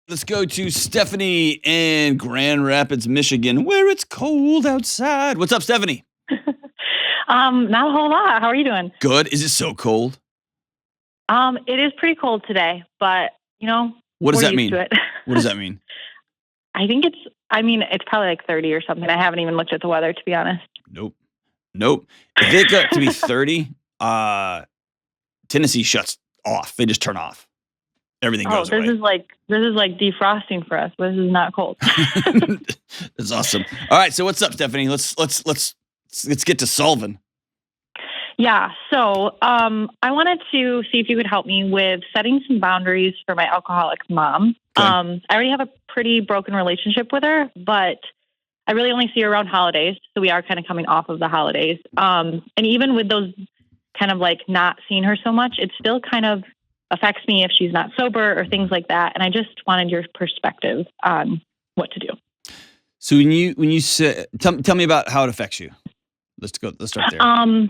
Let's go to Stephanie in Grand Rapids, Michigan, where it's cold outside. What's up, Stephanie? Not a whole lot. How are you doing? Good. Is it so cold? It is pretty cold today, but What does we're that used mean? to it. What does that mean? it's probably like 30 or something. I haven't even looked at the weather, to be honest. Nope. If it got to be 30, Tennessee shuts off. They just turn off. Everything goes away. This is like defrosting for us. This is not cold. That's awesome. All right, so what's up, Stephanie? Let's get to solving. Yeah. So I wanted to see if you could help me with setting some boundaries for my alcoholic mom. Okay. I already have a pretty broken relationship with her, but I really only see her around holidays. So we are kind of coming off of the holidays. And even with those kind of like not seeing her so much, it still kind of affects me if she's not sober or things like that. And I just wanted your perspective on what to do. So when you say, tell me about how it affects you. Let's start there.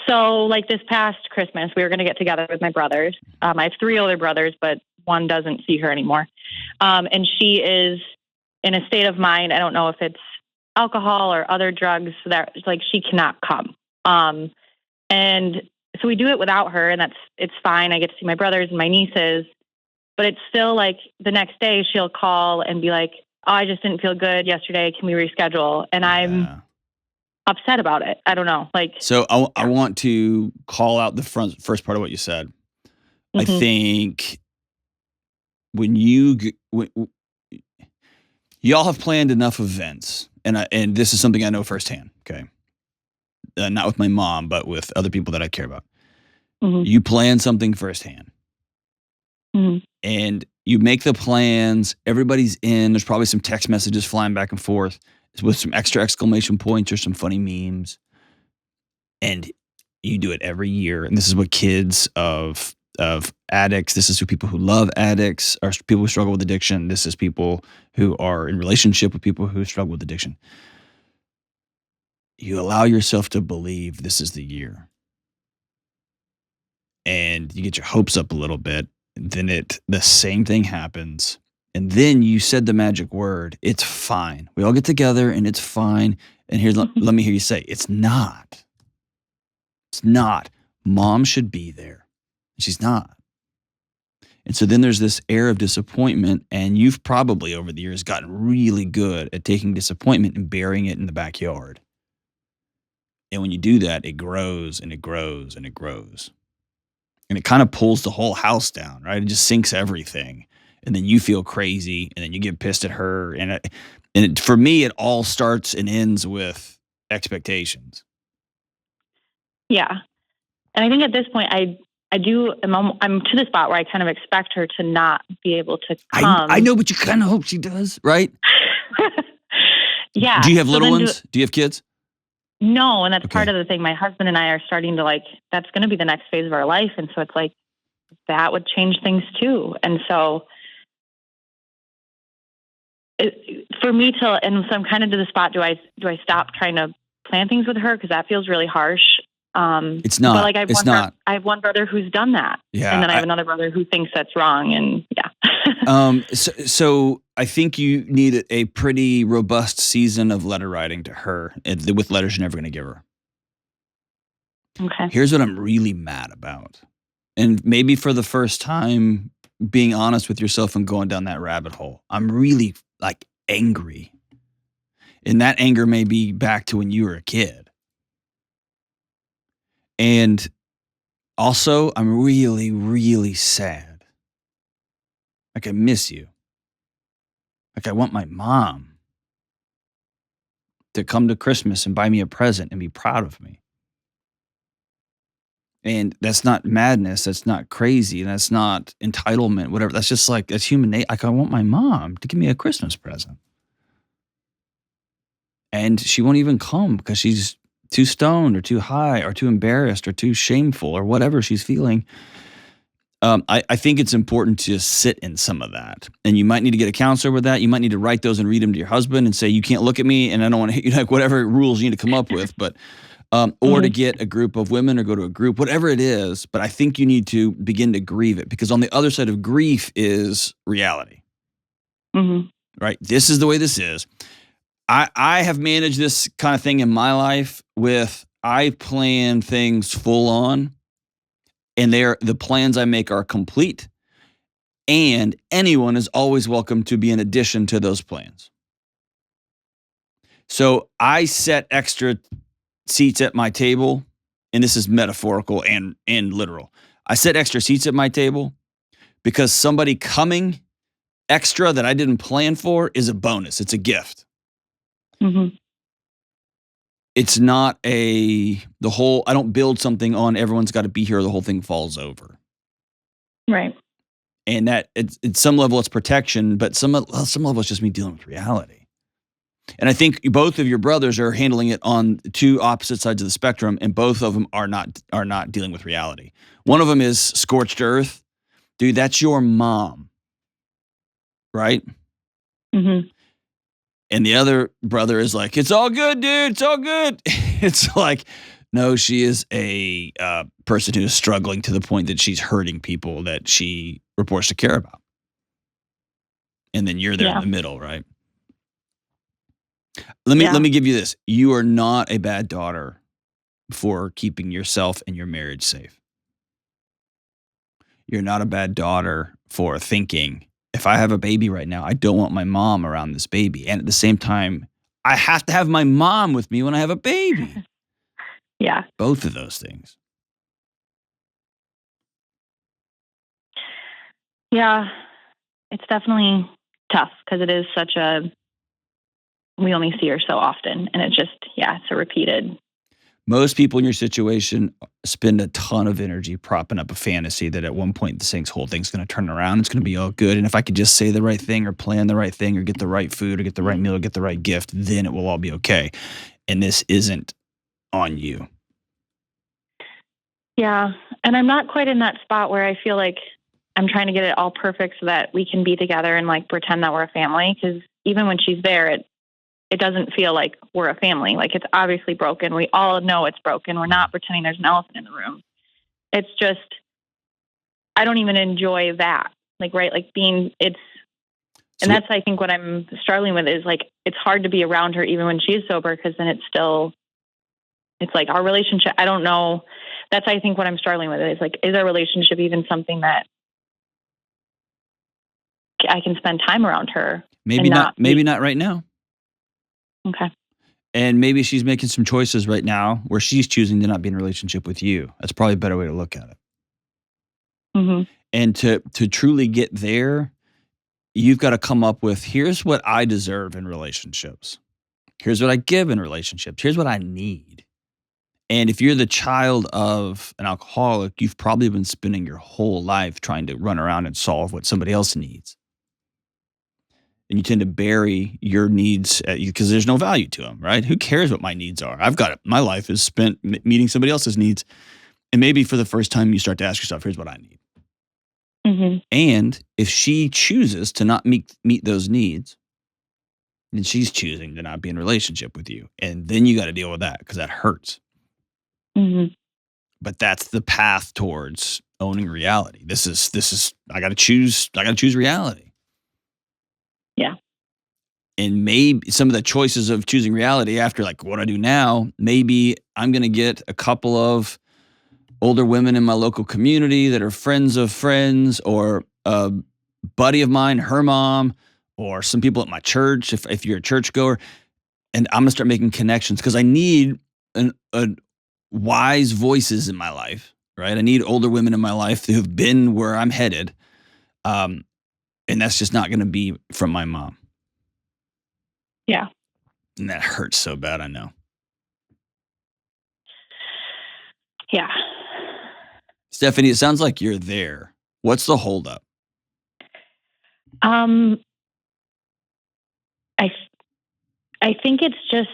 So like this past Christmas, we were going to get together with my brothers. I have 3 older brothers, but one doesn't see her anymore. And she is in a state of mind. I don't know if it's alcohol or other drugs that like she cannot come. And so we do it without her, and it's fine. I get to see my brothers and my nieces, but it's still like the next day she'll call and be like, "Oh, I just didn't feel good yesterday. Can we reschedule?" And I'm upset about it. I don't know. So I want to call out the first part of what you said. Mm-hmm. I think when y'all have planned enough events, and this is something I know firsthand. Okay. Not with my mom, but with other people that I care about. Mm-hmm. You plan something firsthand. Mm-hmm. And you make the plans. Everybody's in. There's probably some text messages flying back and forth with some extra exclamation points or some funny memes. And you do it every year. And this is what kids of addicts, this is who people who love addicts, or people who struggle with addiction. This is people who are in relationship with people who struggle with addiction. You allow yourself to believe this is the year. And you get your hopes up a little bit. Then the same thing happens. And then you said the magic word, it's fine. We all get together and it's fine. And let me hear you say, it's not. It's not. Mom should be there. She's not. And so then there's this air of disappointment, and you've probably over the years gotten really good at taking disappointment and burying it in the backyard. And when you do that, it grows and it grows and it grows. And it kind of pulls the whole house down, right? It just sinks everything. And then you feel crazy, and then you get pissed at her. For me, it all starts and ends with expectations. Yeah. And I think at this point, I'm to the spot where I kind of expect her to not be able to come. I know, but you kind of hope she does, right? Yeah. Do you have little ones? Do you have kids? No, and that's part of the thing. My husband and I are starting to that's going to be the next phase of our life. And so it's like, that would change things too. And so so I'm kind of to the spot, do I stop trying to plan things with her? Because that feels really harsh. It's not. But I have one brother who's done that. Yeah. And then I have another brother who thinks that's wrong. And yeah. So I think you need a pretty robust season of letter writing to her with letters you're never going to give her. Okay. Here's what I'm really mad about. And maybe for the first time, being honest with yourself and going down that rabbit hole, I'm really angry. And that anger may be back to when you were a kid. And also, I'm really, really sad. I miss you. I want my mom to come to Christmas and buy me a present and be proud of me. And that's not madness. That's not crazy. That's not entitlement, whatever. That's just that's human nature. I want my mom to give me a Christmas present. And she won't even come because she's too stoned or too high or too embarrassed or too shameful or whatever she's feeling. I think it's important to sit in some of that. And you might need to get a counselor with that. You might need to write those and read them to your husband and say, you can't look at me and I don't want to hit you, whatever rules you need to come up with. But or to get a group of women or go to a group, whatever it is. But I think you need to begin to grieve it, because on the other side of grief is reality. Mm-hmm. right? This is the way this is. I have managed this kind of thing in my life with I plan things full on, and the plans I make are complete, and anyone is always welcome to be an addition to those plans. So I set extra seats at my table, and this is metaphorical and literal. I set extra seats at my table because somebody coming extra that I didn't plan for is a bonus. It's a gift. Mm-hmm. It's not I don't build something on everyone's got to be here or the whole thing falls over. Right. And that it's some level it's protection, but some level it's just me dealing with reality. And I think both of your brothers are handling it on two opposite sides of the spectrum, and both of them are not dealing with reality. One of them is scorched earth. Dude, that's your mom. Right? Mm-hmm. And the other brother is like, it's all good, dude. It's all good. It's like, no, she is a person who is struggling to the point that she's hurting people that she reports to care about. And then you're there in the middle, right? Let me give you this. You are not a bad daughter for keeping yourself and your marriage safe. You're not a bad daughter for thinking, if I have a baby right now, I don't want my mom around this baby. And at the same time, I have to have my mom with me when I have a baby. Yeah. Both of those things. Yeah. It's definitely tough because it is we only see her so often, and it's a repeated. Most people in your situation spend a ton of energy propping up a fantasy that at one point this whole thing's going to turn around. It's going to be all good. And if I could just say the right thing or plan the right thing or get the right food or get the right meal or get the right gift, then it will all be okay. And this isn't on you. Yeah. And I'm not quite in that spot where I feel like I'm trying to get it all perfect so that we can be together and like pretend that we're a family. Because even when she's there, it doesn't feel like we're a family. Like it's obviously broken. We all know it's broken. We're not pretending there's an elephant in the room. It's just, I don't even enjoy that. Like, right. Like and that's, I think what I'm struggling with is like, it's hard to be around her even when she is sober. Cause then it's like our relationship. I don't know. That's, I think what I'm struggling with is like, is our relationship even something that I can spend time around her? Maybe not right now. Okay. And maybe she's making some choices right now where she's choosing to not be in a relationship with you. That's probably a better way to look at it. Mm-hmm. And to truly get there, you've got to come up with, here's what I deserve in relationships. Here's what I give in relationships. Here's what I need. And if you're the child of an alcoholic, you've probably been spending your whole life trying to run around and solve what somebody else needs. And you tend to bury your needs because there's no value to them, right? Who cares what my needs are? I've got it. My life is spent meeting somebody else's needs. And maybe for the first time you start to ask yourself, here's what I need. Mm-hmm. And if she chooses to not meet those needs, then she's choosing to not be in a relationship with you. And then you got to deal with that because that hurts. Mm-hmm. But that's the path towards owning reality. This is I got to choose reality. Yeah. And maybe some of the choices of choosing reality after like what I do now, maybe I'm going to get a couple of older women in my local community that are friends of friends, or a buddy of mine, her mom, or some people at my church, if you're a churchgoer. And I'm going to start making connections because I need a wise voices in my life, right? I need older women in my life who've been where I'm headed. And that's just not going to be from my mom. Yeah. And that hurts so bad, I know. Yeah. Stephanie, it sounds like you're there. What's the holdup? I think it's just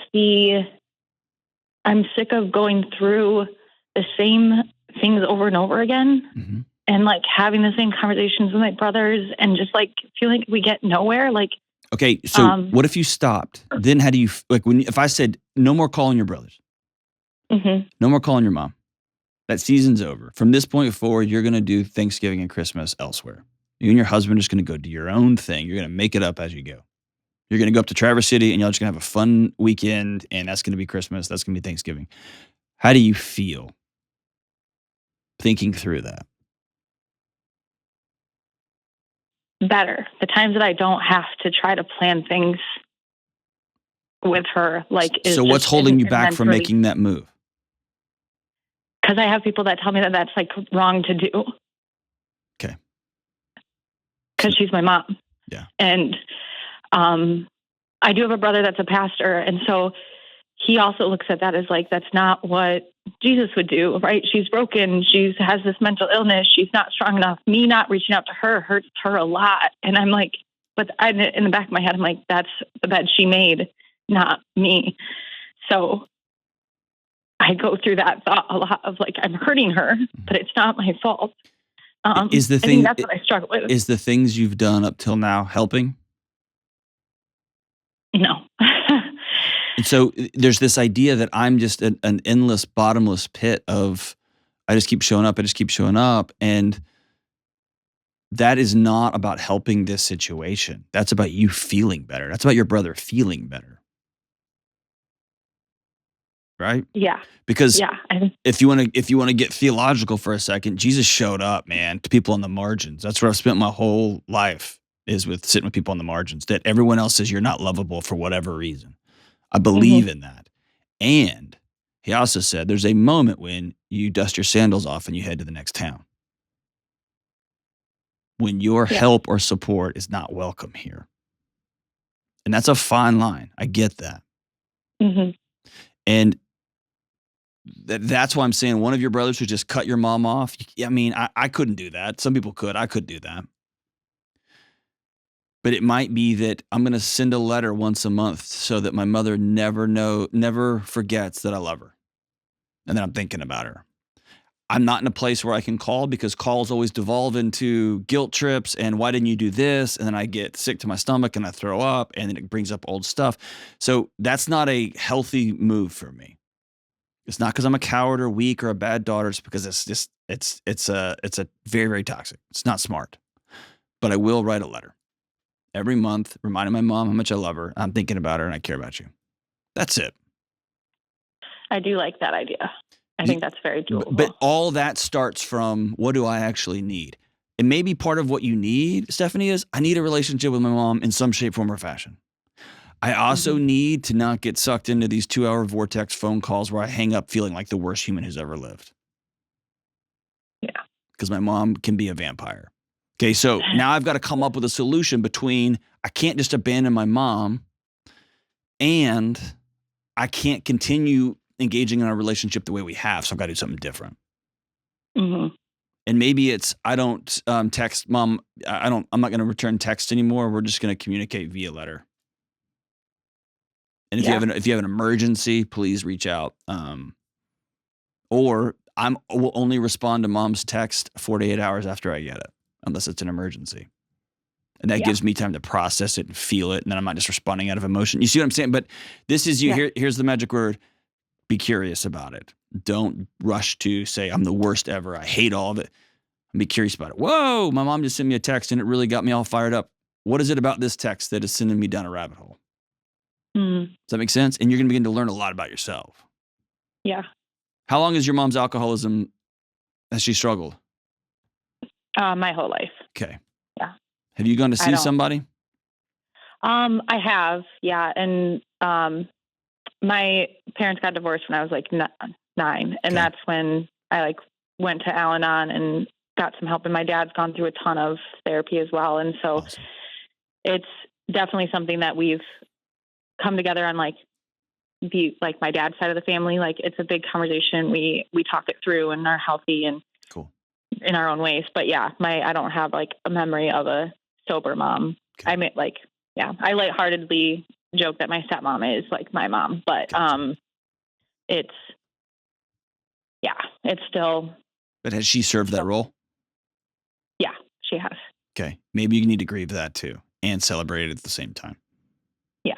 I'm sick of going through the same things over and over again, mm-hmm. and like having the same conversations with my brothers and just like feel like we get nowhere. Like, okay, so what if you stopped? Then how do you, like if I said no more calling your brothers, mm-hmm. no more calling your mom, that season's over. From this point forward, you're going to do Thanksgiving and Christmas elsewhere. You and your husband are just going to go do your own thing. You're going to make it up as you go. You're going to go up to Traverse City and y'all just going to have a fun weekend, and that's going to be Christmas. That's going to be Thanksgiving. How do you feel thinking through that? Better. The times that I don't have to try to plan things with her, like, so what's holding you back from making that move? Because I have people that tell me that that's like wrong to do. Okay. Because she's my mom. Yeah. And I do have a brother that's a pastor, and so he also looks at that as like, that's not what Jesus would do, right? She's broken. She has this mental illness. She's not strong enough. Me not reaching out to her hurts her a lot. And I'm like, but in the back of my head, I'm like, that's the bed she made, not me. So I go through that thought a lot of like, I'm hurting her, but it's not my fault. I think that's what I struggle with. Is the things you've done up till now helping? No. And so there's this idea that I'm just an endless, bottomless pit of, I just keep showing up. And that is not about helping this situation. That's about you feeling better. That's about your brother feeling better. Right? Yeah. Because if you want to get theological for a second, Jesus showed up, man, to people on the margins. That's where I've spent my whole life, is with sitting with people on the margins, that everyone else says you're not lovable for whatever reason. I believe in that. And he also said there's a moment when you dust your sandals off and you head to the next town, when your help or support is not welcome here. And that's a fine line. I get that. And that's why I'm saying one of your brothers who just cut your mom off. I mean, I couldn't do that. Some people could. I could do that. But it might be that I'm going to send a letter once a month so that my mother never forgets that I love her and that I'm thinking about her. I'm not in a place where I can call, because calls always devolve into guilt trips and why didn't you do this? And then I get sick to my stomach and I throw up, and then it brings up old stuff. So that's not a healthy move for me. It's not because I'm a coward or weak or a bad daughter. It's because it's a very, very toxic. It's not smart. But I will write a letter every month, reminding my mom how much I love her, I'm thinking about her, and I care about you. That's it. I do like that idea. I think that's very doable. But all that starts from, what do I actually need? And maybe part of what you need, Stephanie, is I need a relationship with my mom in some shape, form, or fashion. I also need to not get sucked into these 2-hour vortex phone calls where I hang up feeling like the worst human who's ever lived. Yeah. Because my mom can be a vampire. Okay, so now I've got to come up with a solution between, I can't just abandon my mom, and I can't continue engaging in our relationship the way we have, so I've got to do something different. And maybe it's, I don't text mom. I'm not going to return text anymore. We're just going to communicate via letter. And if you have an emergency, please reach out. Or will only respond to mom's text 48 hours after I get it, unless it's an emergency. And that gives me time to process it and feel it. And then I'm not just responding out of emotion. You see what I'm saying? But this is here's the magic word. Be curious about it. Don't rush to say, I'm the worst ever. I hate all of it. Be curious about it. Whoa, my mom just sent me a text and it really got me all fired up. What is it about this text that is sending me down a rabbit hole? Does that make sense? And you're going to begin to learn a lot about yourself. Yeah. How long is your mom's alcoholism, has she struggled? My whole life. Okay. Yeah. Have you gone to see somebody? I have, yeah. And my parents got divorced when I was like 9. And that's when I went to Al-Anon and got some help. And my dad's gone through a ton of therapy as well. And so it's definitely something that we've come together on, my dad's side of the family. Like, it's a big conversation. We talk it through and are healthy and cool in our own ways. But yeah, I don't have a memory of a sober mom. Okay. I mean, I lightheartedly joke that my stepmom is like my mom, but it's still. But has she served that role? Yeah, she has. Okay. Maybe you need to grieve that too and celebrate it at the same time. Yeah,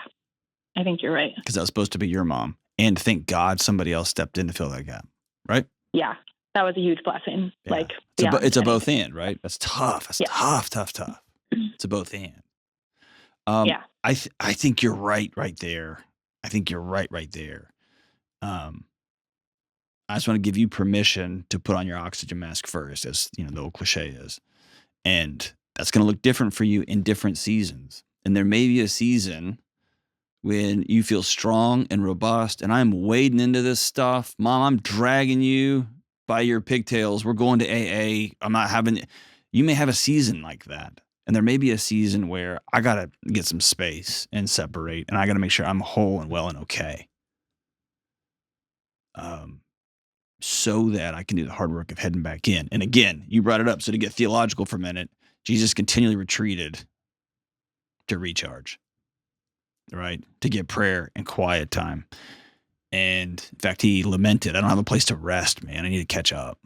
I think you're right. Because that was supposed to be your mom. And thank God somebody else stepped in to fill that gap, right? Yeah, that was a huge blessing. Yeah. Like It's a beyond both anything. and, right? That's tough. That's Yeah. tough. It's a both and. Yeah. I think you're right there. I think you're right there. Um, I just want to give you permission to put on your oxygen mask first, as you know, the old cliche is. And that's going to look different for you in different seasons. And there may be a season when you feel strong and robust, and I'm wading into this stuff. Mom, I'm dragging you by your pigtails. We're going to AA. I'm not having, you may have a season like that. And there may be a season where I got to get some space and separate, and I got to make sure I'm whole and well and okay. So that I can do the hard work of heading back in. And again, you brought it up. So to get theological for a minute, Jesus continually retreated to recharge, right? To get prayer and quiet time. And in fact, he lamented, I don't have a place to rest, man. I need to catch up.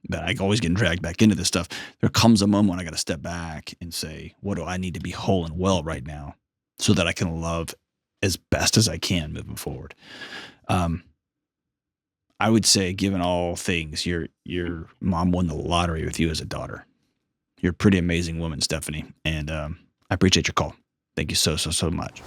But I always get dragged back into this stuff. There comes a moment when I got to step back and say, what do I need to be whole and well right now so that I can love as best as I can moving forward? I would say, given all things, your mom won the lottery with you as a daughter. You're a pretty amazing woman, Stephanie. And I appreciate your call. Thank you so much.